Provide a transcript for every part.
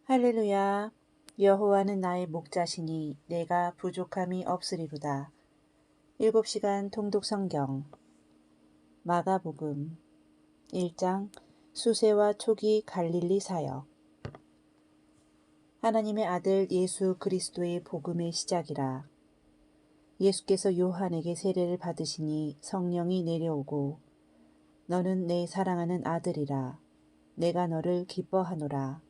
할렐루야. 여호와는 나의 목자시니 내가 부족함이 없으리로다. 7시간 통독 성경. 마가복음 1장 수세와 초기 갈릴리 사역. 하나님의 아들 예수 그리스도의 복음의 시작이라. 예수께서 요한에게 세례를 받으시니 성령이 내려오고 너는 내 사랑하는 아들이라. 내가 너를 기뻐하노라.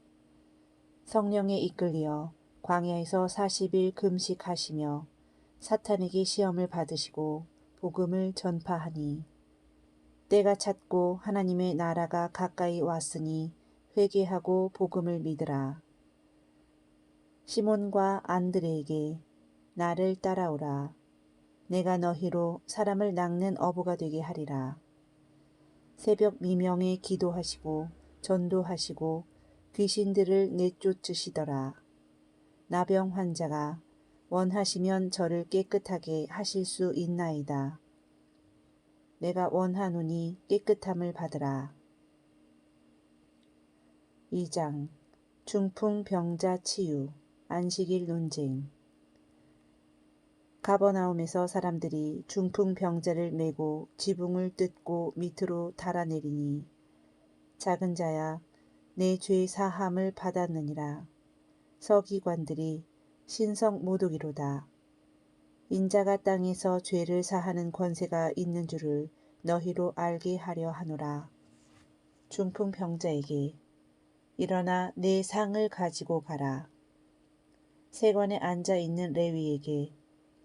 성령에 이끌리어 광야에서 40일 금식하시며 사탄에게 시험을 받으시고 복음을 전파하니 때가 찼고 하나님의 나라가 가까이 왔으니 회개하고 복음을 믿으라. 시몬과 안드레에게 나를 따라오라. 내가 너희로 사람을 낚는 어부가 되게 하리라. 새벽 미명에 기도하시고 전도하시고 귀신들을 내쫓으시더라. 나병 환자가 원하시면 저를 깨끗하게 하실 수 있나이다. 내가 원하노니 깨끗함을 받으라. 2장 중풍 병자 치유 안식일 논쟁. 가버나움에서 사람들이 중풍 병자를 메고 지붕을 뜯고 밑으로 달아내리니 작은 자야 내 죄 사함을 받았느니라. 서기관들이 신성 모독이로다. 인자가 땅에서 죄를 사하는 권세가 있는 줄을 너희로 알게 하려 하노라. 중풍 병자에게 일어나 내 상을 가지고 가라. 세관에 앉아 있는 레위에게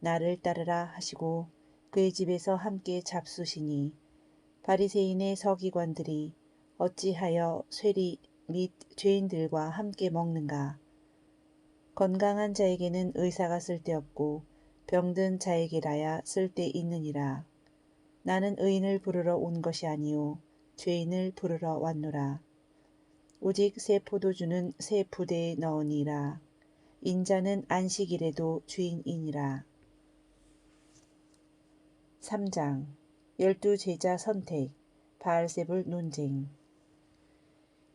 나를 따르라 하시고 그의 집에서 함께 잡수시니 바리새인의 서기관들이 어찌하여 쇠리 및 죄인들과 함께 먹는가. 건강한 자에게는 의사가 쓸데없고 병든 자에게라야 쓸데있느니라. 나는 의인을 부르러 온 것이 아니요 죄인을 부르러 왔노라. 오직 새 포도주는 새 부대에 넣으니라. 인자는 안식일에도 주인이니라. 3장 12 제자 선택 바알세불 논쟁.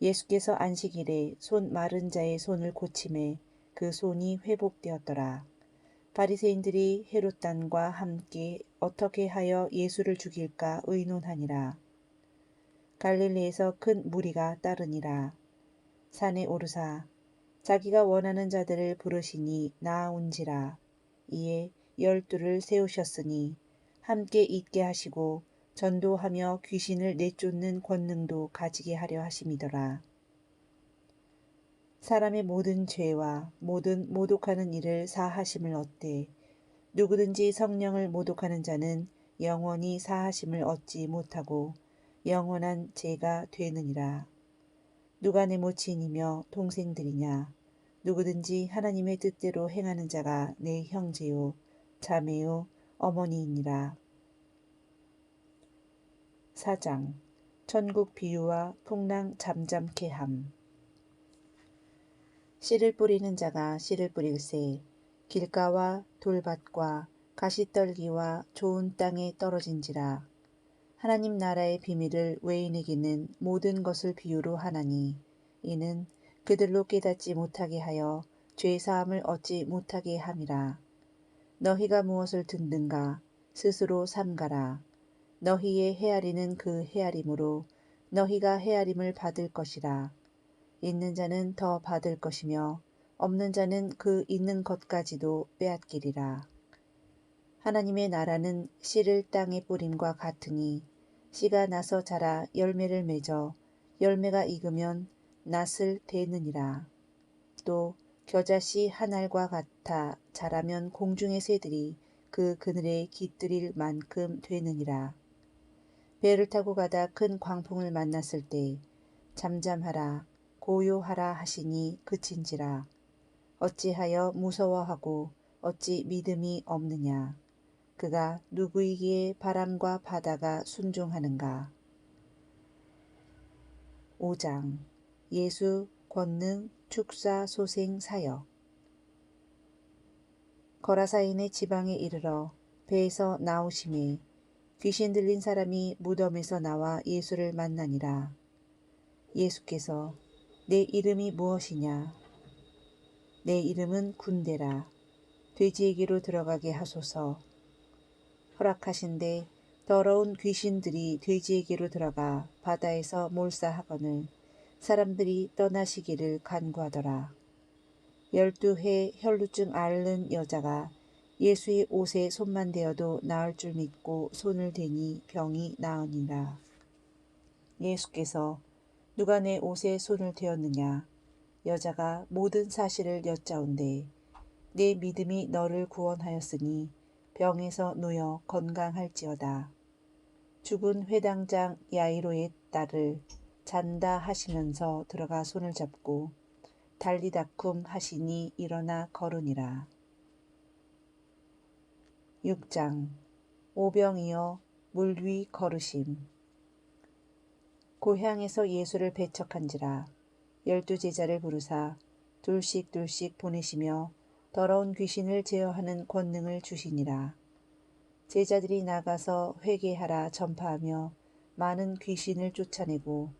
예수께서 안식일에 손 마른 자의 손을 고침해 그 손이 회복되었더라. 바리새인들이 헤롯단과 함께 어떻게 하여 예수를 죽일까 의논하니라. 갈릴리에서 큰 무리가 따르니라. 산에 오르사 자기가 원하는 자들을 부르시니 나아온지라. 이에 12를 세우셨으니 함께 있게 하시고 전도하며 귀신을 내쫓는 권능도 가지게 하려 하심이더라. 사람의 모든 죄와 모든 모독하는 일을 사하심을 얻되 누구든지 성령을 모독하는 자는 영원히 사하심을 얻지 못하고 영원한 죄가 되느니라. 누가 내 모친이며 동생들이냐. 누구든지 하나님의 뜻대로 행하는 자가 내 형제요 자매요 어머니이니라. 4장 천국 비유와 풍랑 잠잠케 함. 씨를 뿌리는 자가 씨를 뿌릴새 길가와 돌밭과 가시떨기와 좋은 땅에 떨어진지라. 하나님 나라의 비밀을 외인에게는 모든 것을 비유로 하나니 이는 그들로 깨닫지 못하게 하여 죄사함을 얻지 못하게 함이라. 너희가 무엇을 듣는가 스스로 삼가라. 너희의 헤아리는 그 헤아림으로 너희가 헤아림을 받을 것이라. 있는 자는 더 받을 것이며 없는 자는 그 있는 것까지도 빼앗기리라. 하나님의 나라는 씨를 땅에 뿌림과 같으니 씨가 나서 자라 열매를 맺어 열매가 익으면 낫을 대느니라. 또 겨자씨 한 알과 같아 자라면 공중의 새들이 그 그늘에 깃들일 만큼 되느니라. 배를 타고 가다 큰 광풍을 만났을 때 잠잠하라 고요하라 하시니 그친지라. 어찌하여 무서워하고 어찌 믿음이 없느냐. 그가 누구이기에 바람과 바다가 순종하는가. 5장 예수 권능 축사 소생 사역. 거라사인의 지방에 이르러 배에서 나오심에 귀신 들린 사람이 무덤에서 나와 예수를 만나니라. 예수께서 내 이름이 무엇이냐. 내 이름은 군대라. 돼지에게로 들어가게 하소서. 허락하신데 더러운 귀신들이 돼지에게로 들어가 바다에서 몰사하거늘 사람들이 떠나시기를 간구하더라. 12해 혈루증 앓는 여자가 예수의 옷에 손만 대어도 나을 줄 믿고 손을 대니 병이 나으니라. 예수께서 누가 내 옷에 손을 대었느냐? 여자가 모든 사실을 여짜온대 내 믿음이 너를 구원하였으니 병에서 놓여 건강할지어다. 죽은 회당장 야이로의 딸을 잔다 하시면서 들어가 손을 잡고 달리다쿰 하시니 일어나 걸으니라. 6장 오병이어 물 위 걸으심. 고향에서 예수를 배척한지라 12제자를 부르사 둘씩 보내시며 더러운 귀신을 제어하는 권능을 주시니라. 제자들이 나가서 회개하라 전파하며 많은 귀신을 쫓아내고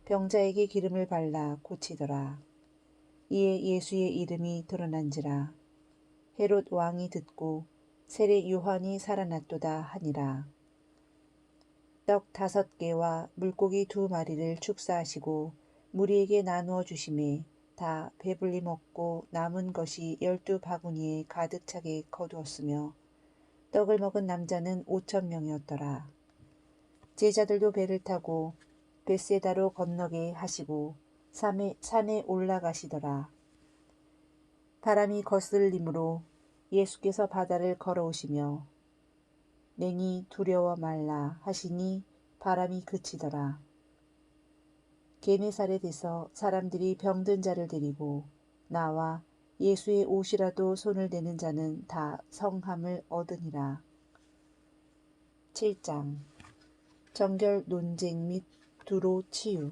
병자에게 기름을 발라 고치더라. 이에 예수의 이름이 드러난지라. 헤롯 왕이 듣고 세례 요한이 살아났도다 하니라. 떡 5개와 물고기 2마리를 축사하시고 무리에게 나누어 주심에 다 배불리 먹고 남은 것이 12바구니에 가득 차게 거두었으며 떡을 먹은 남자는 5,000명이었더라. 제자들도 배를 타고 벳세다로 건너게 하시고 산에 올라가시더라. 바람이 거슬림으로 예수께서 바다를 걸어오시며 내니 두려워 말라 하시니 바람이 그치더라. 게네사렛에서 사람들이 병든 자를 데리고 나와 예수의 옷이라도 손을 대는 자는 다 성함을 얻으니라. 7장 정결 논쟁 및 두로 치유.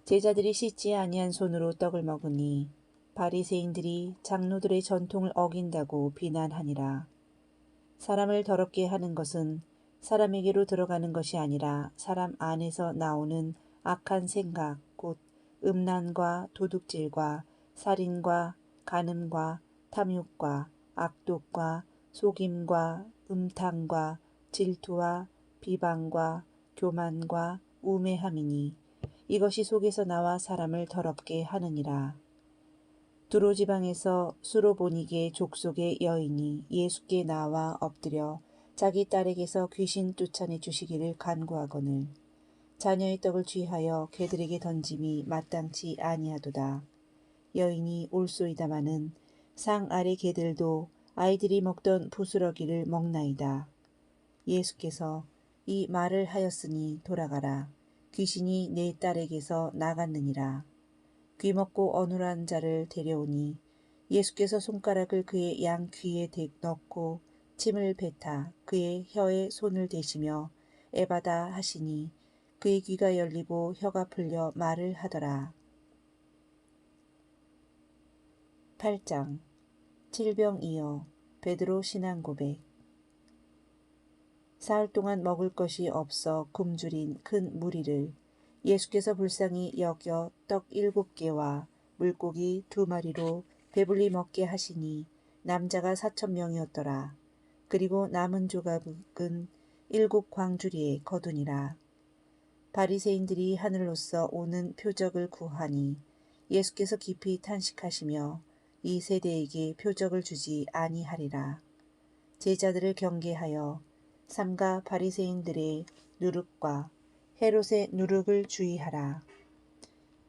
제자들이 씻지 아니한 손으로 떡을 먹으니 바리새인들이 장로들의 전통을 어긴다고 비난하니라. 사람을 더럽게 하는 것은 사람에게로 들어가는 것이 아니라 사람 안에서 나오는 악한 생각 곧 음란과 도둑질과 살인과 간음과 탐욕과 악독과 속임과 음탕과 질투와 비방과 교만과 우매함이니 이것이 속에서 나와 사람을 더럽게 하느니라. 두로 지방에서 수로보니게 족속의 여인이 예수께 나와 엎드려 자기 딸에게서 귀신 쫓아내 주시기를 간구하거늘 자녀의 떡을 취하여 개들에게 던짐이 마땅치 아니하도다. 여인이 올소이다마는 상 아래 개들도 아이들이 먹던 부스러기를 먹나이다. 예수께서 이 말을 하였으니 돌아가라. 귀신이 내 딸에게서 나갔느니라. 귀먹고 어눌한 자를 데려오니 예수께서 손가락을 그의 양 귀에 넣고 침을 뱉아 그의 혀에 손을 대시며 에바다 하시니 그의 귀가 열리고 혀가 풀려 말을 하더라. 8장 질병이어 베드로 신앙 고백. 사흘 동안 먹을 것이 없어 굶주린 큰 무리를 예수께서 불쌍히 여겨 떡 7개와 물고기 2마리로 배불리 먹게 하시니 남자가 4,000명이었더라. 그리고 남은 조각은 7 광주리에 거두니라. 바리새인들이 하늘로서 오는 표적을 구하니 예수께서 깊이 탄식하시며 이 세대에게 표적을 주지 아니하리라. 제자들을 경계하여 삼가 바리새인들의 누룩과 헤롯의 누룩을 주의하라.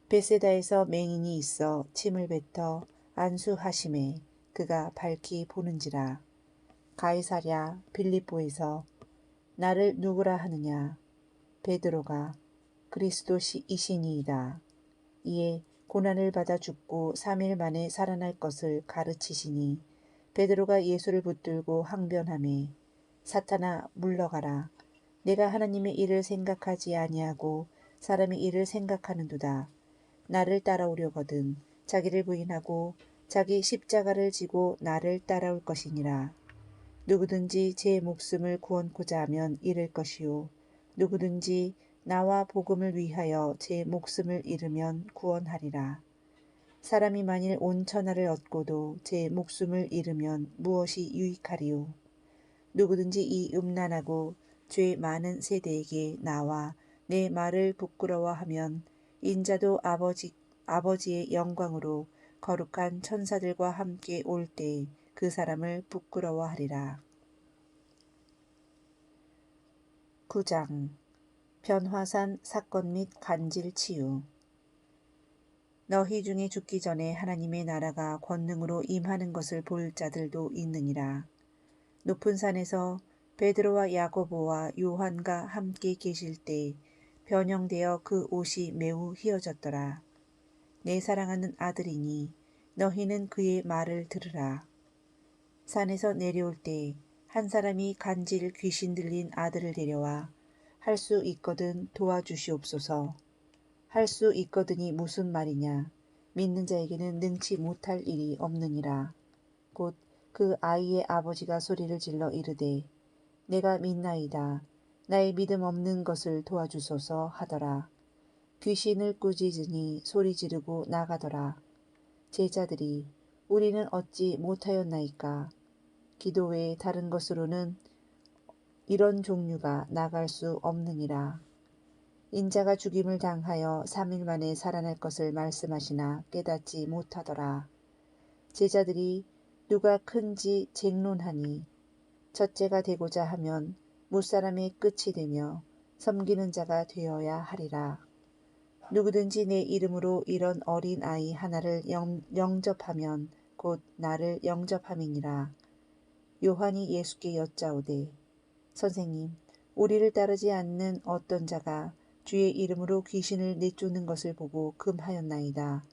벳세다에서 맹인이 있어 침을 뱉어 안수하심에 그가 밝히 보는지라. 가이사랴 빌립보에서 나를 누구라 하느냐? 베드로가 그리스도이시니이다. 이에 고난을 받아 죽고 3일 만에 살아날 것을 가르치시니 베드로가 예수를 붙들고 항변하매 사탄아 물러가라. 내가 하나님의 일을 생각하지 아니하고 사람의 일을 생각하는도다. 나를 따라오려거든 자기를 부인하고 자기 십자가를 지고 나를 따라올 것이니라. 누구든지 제 목숨을 구원코자 하면 잃을 것이요 누구든지 나와 복음을 위하여 제 목숨을 잃으면 구원하리라. 사람이 만일 온 천하를 얻고도 제 목숨을 잃으면 무엇이 유익하리요. 누구든지 이 음란하고 죄 많은 세대에게 나와 내 말을 부끄러워하면 인자도 아버지의 영광으로 거룩한 천사들과 함께 올 때 그 사람을 부끄러워하리라. 9장 변화산 사건 및 간질 치유. 너희 중에 죽기 전에 하나님의 나라가 권능으로 임하는 것을 볼 자들도 있느니라. 높은 산에서 베드로와 야고보와 요한과 함께 계실 때 변형되어 그 옷이 매우 휘어졌더라. 내 사랑하는 아들이니 너희는 그의 말을 들으라. 산에서 내려올 때 한 사람이 간질 귀신 들린 아들을 데려와 할 수 있거든 도와주시옵소서. 할 수 있거든이 무슨 말이냐. 믿는 자에게는 능치 못할 일이 없느니라. 곧 그 아이의 아버지가 소리를 질러 이르되 내가 믿나이다. 나의 믿음 없는 것을 도와주소서 하더라. 귀신을 꾸짖으니 소리 지르고 나가더라. 제자들이 우리는 어찌 못하였나이까. 기도 외에 다른 것으로는 이런 종류가 나갈 수 없느니라. 인자가 죽임을 당하여 3일 만에 살아날 것을 말씀하시나 깨닫지 못하더라. 제자들이 누가 큰지 쟁론하니 첫째가 되고자 하면 무사람의 끝이 되며 섬기는 자가 되어야 하리라. 누구든지 내 이름으로 이런 어린 아이 하나를 영접하면 곧 나를 영접함이니라. 요한이 예수께 여짜오되 선생님, 우리를 따르지 않는 어떤 자가 주의 이름으로 귀신을 내쫓는 것을 보고 금하였나이다.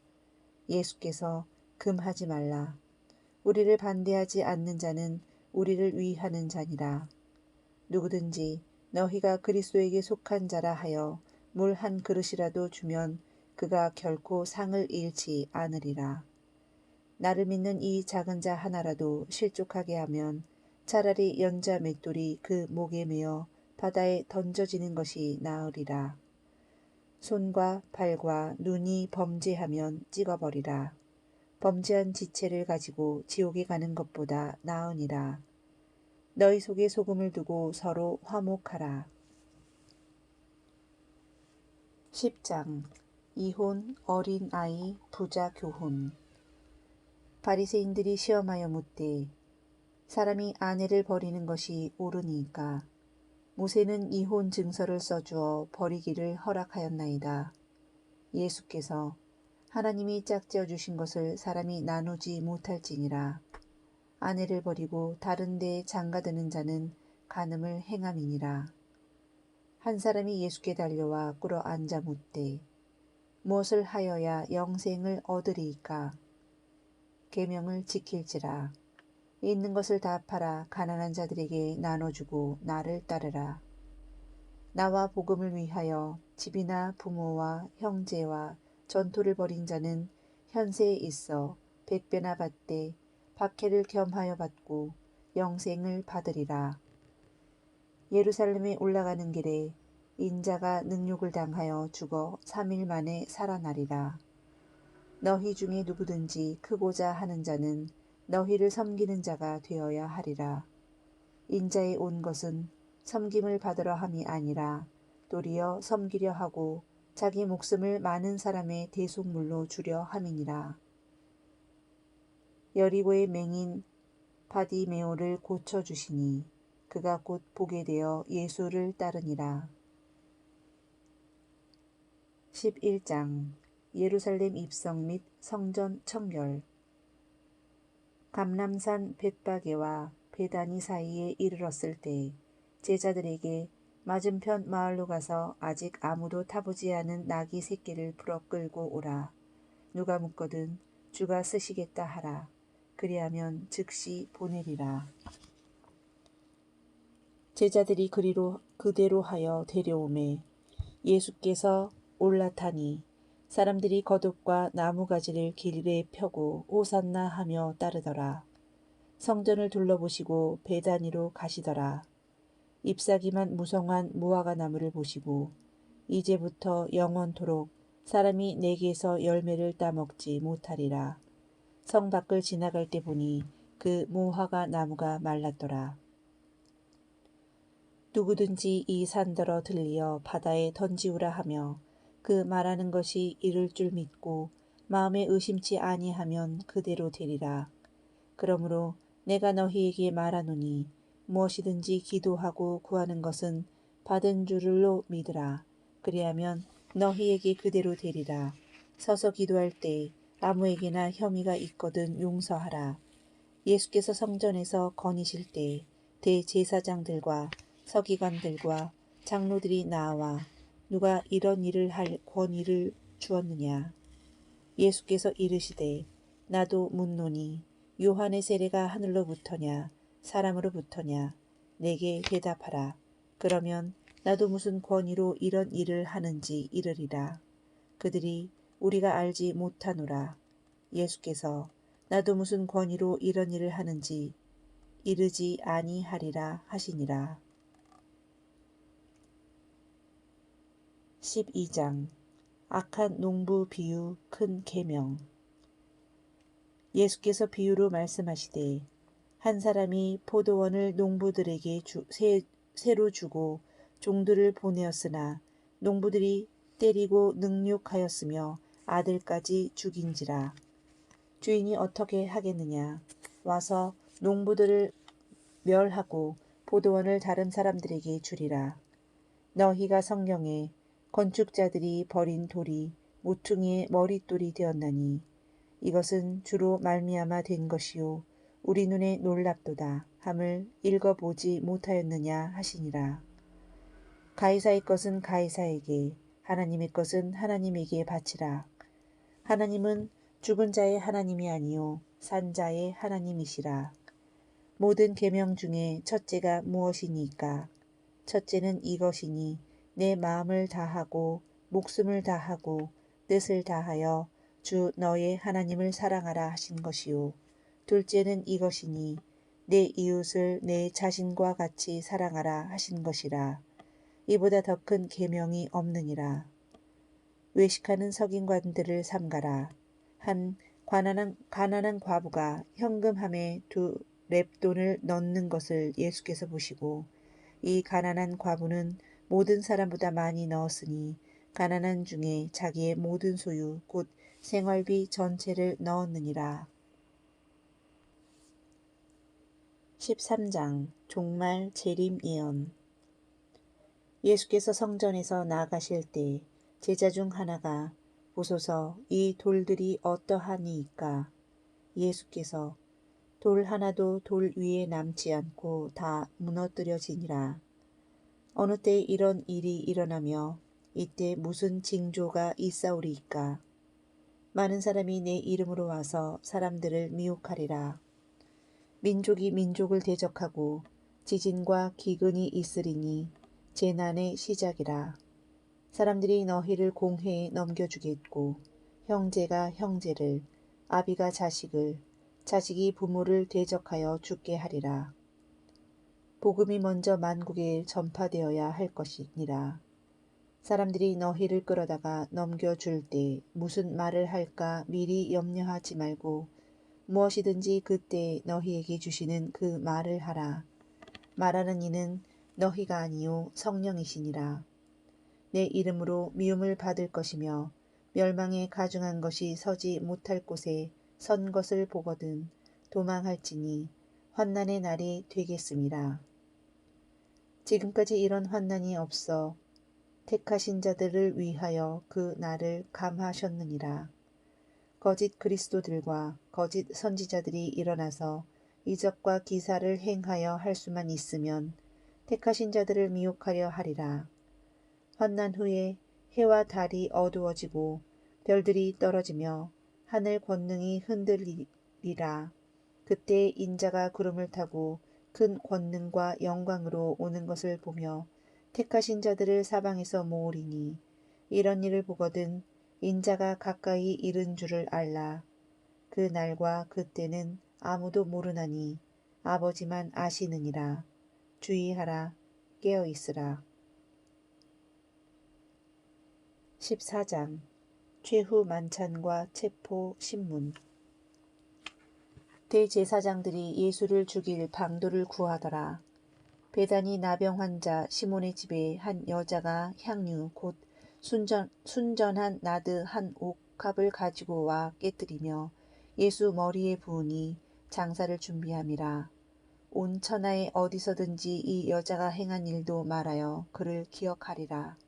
예수께서 금하지 말라. 우리를 반대하지 않는 자는 우리를 위하는 자니라. 누구든지 너희가 그리스도에게 속한 자라 하여 물 한 그릇이라도 주면 그가 결코 상을 잃지 않으리라. 나를 믿는 이 작은 자 하나라도 실족하게 하면 차라리 연자 맷돌이 그 목에 매어 바다에 던져지는 것이 나으리라. 손과 발과 눈이 범죄하면 찍어버리라. 범죄한 지체를 가지고 지옥에 가는 것보다 나으니라. 너희 속에 소금을 두고 서로 화목하라. 10장 이혼, 어린아이, 부자 교훈. 바리새인들이 시험하여 묻되 사람이 아내를 버리는 것이 옳으니까 모세는 이혼 증서를 써주어 버리기를 허락하였나이다. 예수께서 하나님이 짝지어 주신 것을 사람이 나누지 못할지니라. 아내를 버리고 다른 데에 장가드는 자는 간음을 행함이니라. 한 사람이 예수께 달려와 꿇어 앉아 묻되 무엇을 하여야 영생을 얻으리이까. 계명을 지킬지라. 있는 것을 다 팔아 가난한 자들에게 나눠주고 나를 따르라. 나와 복음을 위하여 집이나 부모와 형제와 전토를 벌인 자는 현세에 있어 100배나 받되 박해를 겸하여 받고 영생을 받으리라. 예루살렘에 올라가는 길에 인자가 능욕을 당하여 죽어 3일 만에 살아나리라. 너희 중에 누구든지 크고자 하는 자는 너희를 섬기는 자가 되어야 하리라. 인자에 온 것은 섬김을 받으러 함이 아니라 도리어 섬기려 하고 자기 목숨을 많은 사람의 대속물로 주려 함이니라. 여리고의 맹인 바디메오를 고쳐주시니 그가 곧 보게 되어 예수를 따르니라. 11장 예루살렘 입성 및 성전 청결. 감람산 벳바게와 베다니 사이에 이르렀을 때 제자들에게 맞은편 마을로 가서 아직 아무도 타보지 않은 나귀 새끼를 풀어 끌고 오라. 누가 묻거든 주가 쓰시겠다 하라. 그리하면 즉시 보내리라. 제자들이 그대로 하여 데려오매 예수께서 올라타니 사람들이 겉옷과 나무가지를 길에 펴고 호산나 하며 따르더라. 성전을 둘러보시고 베다니로 가시더라. 잎사귀만 무성한 무화과 나무를 보시고 이제부터 영원토록 사람이 내게서 열매를 따먹지 못하리라. 성 밖을 지나갈 때 보니 그 무화과 나무가 말랐더라. 누구든지 이 산더러 들리어 바다에 던지우라 하며 그 말하는 것이 이를 줄 믿고 마음에 의심치 아니하면 그대로 되리라. 그러므로 내가 너희에게 말하노니 무엇이든지 기도하고 구하는 것은 받은 줄로 믿으라. 그리하면 너희에게 그대로 되리라. 서서 기도할 때 아무에게나 혐의가 있거든 용서하라. 예수께서 성전에서 거니실 때 대제사장들과 서기관들과 장로들이 나와 누가 이런 일을 할 권위를 주었느냐. 예수께서 이르시되 나도 묻노니 요한의 세례가 하늘로부터냐 사람으로부터냐. 내게 대답하라. 그러면 나도 무슨 권위로 이런 일을 하는지 이르리라. 그들이 우리가 알지 못하노라. 예수께서 나도 무슨 권위로 이런 일을 하는지 이르지 아니하리라 하시니라. 12장 악한 농부 비유 큰 계명. 예수께서 비유로 말씀하시되 한 사람이 포도원을 농부들에게 새로 주고 종들을 보내었으나 농부들이 때리고 능욕하였으며 아들까지 죽인지라. 주인이 어떻게 하겠느냐. 와서 농부들을 멸하고 포도원을 다른 사람들에게 주리라. 너희가 성경에 건축자들이 버린 돌이 모퉁이의 머릿돌이 되었나니 이것은 주로 말미암아 된 것이요 우리 눈에 놀랍도다 함을 읽어보지 못하였느냐 하시니라. 가이사의 것은 가이사에게 하나님의 것은 하나님에게 바치라. 하나님은 죽은 자의 하나님이 아니요 산 자의 하나님이시라. 모든 계명 중에 첫째가 무엇이니까? 첫째는 이것이니 내 마음을 다하고 목숨을 다하고 뜻을 다하여 주 너의 하나님을 사랑하라 하신 것이요. 둘째는 이것이니 내 이웃을 내 자신과 같이 사랑하라 하신 것이라. 이보다 더 큰 계명이 없느니라. 외식하는 서긴관들을 삼가라. 한 가난한 과부가 현금함에 2렙돈을 넣는 것을 예수께서 보시고 이 가난한 과부는 모든 사람보다 많이 넣었으니 가난한 중에 자기의 모든 소유 곧 생활비 전체를 넣었느니라. 13장 종말 재림 예언. 예수께서 성전에서 나아가실 때 제자 중 하나가 보소서 이 돌들이 어떠하니이까. 예수께서 돌 하나도 돌 위에 남지 않고 다 무너뜨려지니라. 어느 때 이런 일이 일어나며 이때 무슨 징조가 있사오리이까. 많은 사람이 내 이름으로 와서 사람들을 미혹하리라. 민족이 민족을 대적하고 지진과 기근이 있으리니 재난의 시작이라. 사람들이 너희를 공회에 넘겨주겠고 형제가 형제를 아비가 자식을 자식이 부모를 대적하여 죽게 하리라. 복음이 먼저 만국에 전파되어야 할 것이니라. 사람들이 너희를 끌어다가 넘겨줄 때 무슨 말을 할까 미리 염려하지 말고 무엇이든지 그때 너희에게 주시는 그 말을 하라. 말하는 이는 너희가 아니요 성령이시니라. 내 이름으로 미움을 받을 것이며 멸망에 가중한 것이 서지 못할 곳에 선 것을 보거든 도망할지니 환난의 날이 되겠음이라. 지금까지 이런 환난이 없어 택하신 자들을 위하여 그 날을 감하셨느니라. 거짓 그리스도들과 거짓 선지자들이 일어나서 이적과 기사를 행하여 할 수만 있으면 택하신 자들을 미혹하려 하리라. 환난 후에 해와 달이 어두워지고 별들이 떨어지며 하늘 권능이 흔들리리라. 그때 인자가 구름을 타고 큰 권능과 영광으로 오는 것을 보며 택하신 자들을 사방에서 모으리니 이런 일을 보거든 인자가 가까이 이른 줄을 알라. 그 날과 그때는 아무도 모르나니 아버지만 아시느니라. 주의하라. 깨어있으라. 14장 최후 만찬과 체포 신문. 대제사장들이 예수를 죽일 방도를 구하더라. 베다니 나병 환자 시몬의 집에 한 여자가 향유 곧 순전한 나드 한 옥합을 가지고 와 깨뜨리며 예수 머리에 부으니 장사를 준비함이라. 온 천하에 어디서든지 이 여자가 행한 일도 말하여 그를 기억하리라.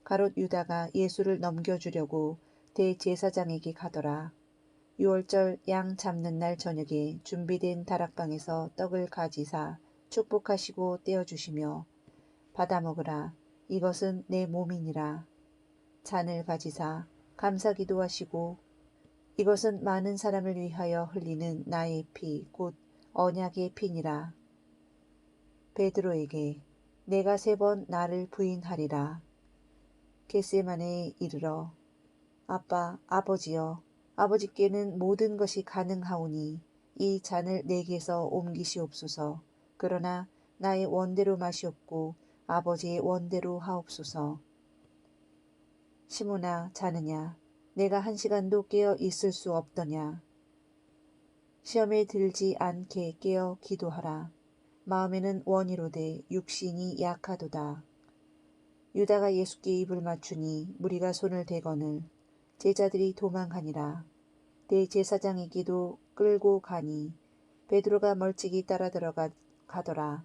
가롯 유다가 예수를 넘겨주려고 대제사장에게 가더라. 유월절 양 잡는 날 저녁에 준비된 다락방에서 떡을 가지사 축복하시고 떼어주시며 받아 먹으라. 이것은 내 몸이니라. 잔을 가지사 감사 기도하시고 이것은 많은 사람을 위하여 흘리는 나의 피 곧 언약의 피니라. 베드로에게 내가 3번 나를 부인하리라. 겟세마네에 이르러 아버지여 아버지께는 모든 것이 가능하오니 이 잔을 내게서 옮기시옵소서. 그러나 나의 원대로 마시옵고 아버지의 원대로 하옵소서. 시몬아 자느냐 내가 1시간도 깨어 있을 수 없더냐. 시험에 들지 않게 깨어 기도하라. 마음에는 원이로되 육신이 약하도다. 유다가 예수께 입을 맞추니 무리가 손을 대거늘 제자들이 도망하니라. 대제사장에게도 끌고 가니 베드로가 멀찍이 따라 가더라.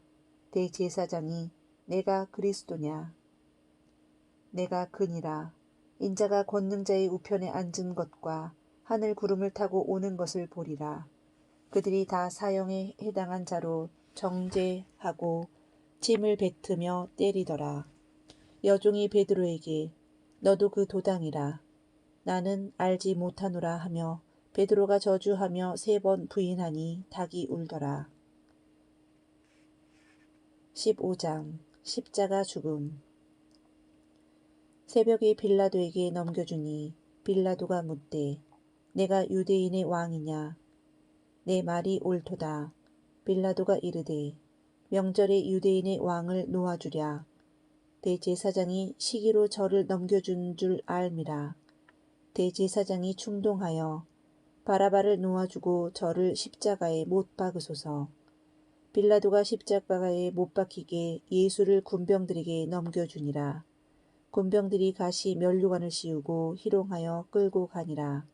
대제사장이 내가 그리스도냐. 내가 그니라. 인자가 권능자의 우편에 앉은 것과 하늘 구름을 타고 오는 것을 보리라. 그들이 다 사형에 해당한 자로 정죄하고 침을 뱉으며 때리더라. 여종이 베드로에게 너도 그 도당이라. 나는 알지 못하노라 하며 베드로가 저주하며 3번 부인하니 닭이 울더라. 15장 십자가 죽음. 새벽에 빌라도에게 넘겨주니 빌라도가 묻되 내가 유대인의 왕이냐. 내 말이 옳도다. 빌라도가 이르되 명절에 유대인의 왕을 놓아주랴. 대제사장이 시기로 저를 넘겨준 줄 알미라. 대제사장이 충동하여 바라바를 놓아주고 저를 십자가에 못 박으소서. 빌라도가 십자가에 못 박히게 예수를 군병들에게 넘겨주니라. 군병들이 가시 면류관을 씌우고 희롱하여 끌고 가니라.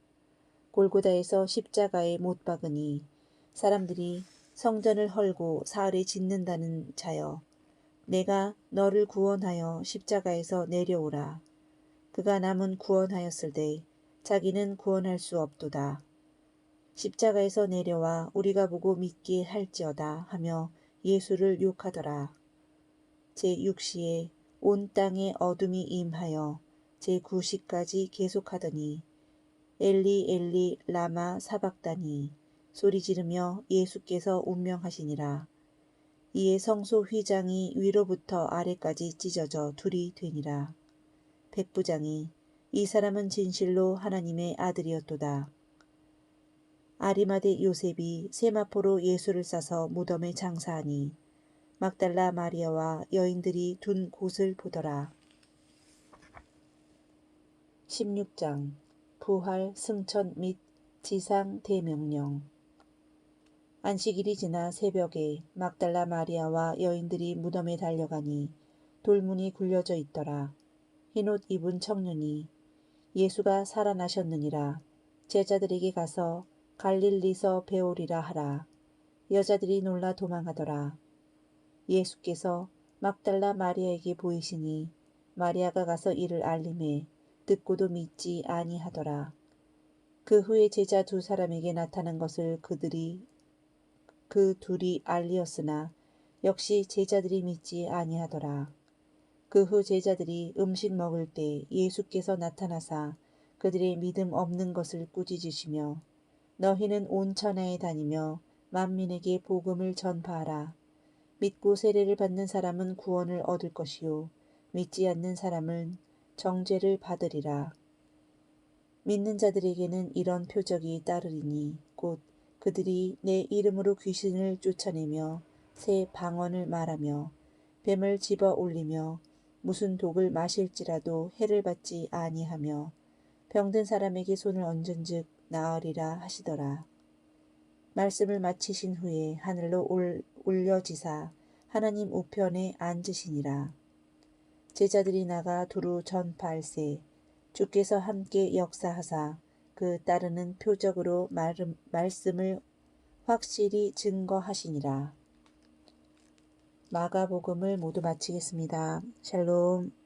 골고다에서 십자가에 못 박으니 사람들이 성전을 헐고 사흘에 짓는다는 자여 내가 너를 구원하여 십자가에서 내려오라. 그가 남은 구원하였을 때 자기는 구원할 수 없도다. 십자가에서 내려와 우리가 보고 믿게 할지어다 하며 예수를 욕하더라. 제6시에 온 땅에 어둠이 임하여 제9시까지 계속하더니 엘리 엘리 라마 사박다니 소리 지르며 예수께서 운명하시니라. 이에 성소 휘장이 위로부터 아래까지 찢어져 둘이 되니라. 백부장이 이 사람은 진실로 하나님의 아들이었도다. 아리마대 요셉이 세마포로 예수를 싸서 무덤에 장사하니 막달라 마리아와 여인들이 둔 곳을 보더라. 16장 부활 승천 및 지상 대명령. 안식일이 지나 새벽에 막달라 마리아와 여인들이 무덤에 달려가니 돌문이 굴려져 있더라. 흰옷 입은 청년이 예수가 살아나셨느니라. 제자들에게 가서 갈릴리서 배우리라 하라. 여자들이 놀라 도망하더라. 예수께서 막달라 마리아에게 보이시니 마리아가 가서 이를 알림해 듣고도 믿지 아니하더라. 그 후에 제자 2사람에게 나타난 것을 그 둘이 알리었으나 역시 제자들이 믿지 아니하더라. 그 후 제자들이 음식 먹을 때 예수께서 나타나사 그들의 믿음 없는 것을 꾸짖으시며 너희는 온 천하에 다니며 만민에게 복음을 전파하라. 믿고 세례를 받는 사람은 구원을 얻을 것이요 믿지 않는 사람은 정죄를 받으리라. 믿는 자들에게는 이런 표적이 따르리니 곧 그들이 내 이름으로 귀신을 쫓아내며 새 방언을 말하며 뱀을 집어 올리며 무슨 독을 마실지라도 해를 받지 아니하며 병든 사람에게 손을 얹은즉 나으리라 하시더라. 말씀을 마치신 후에 하늘로 올려지사 하나님 우편에 앉으시니라. 제자들이 나가 두루 전파할세 주께서 함께 역사하사 그 따르는 표적으로 말씀을 확실히 증거하시니라. 마가복음을 모두 마치겠습니다. 샬롬.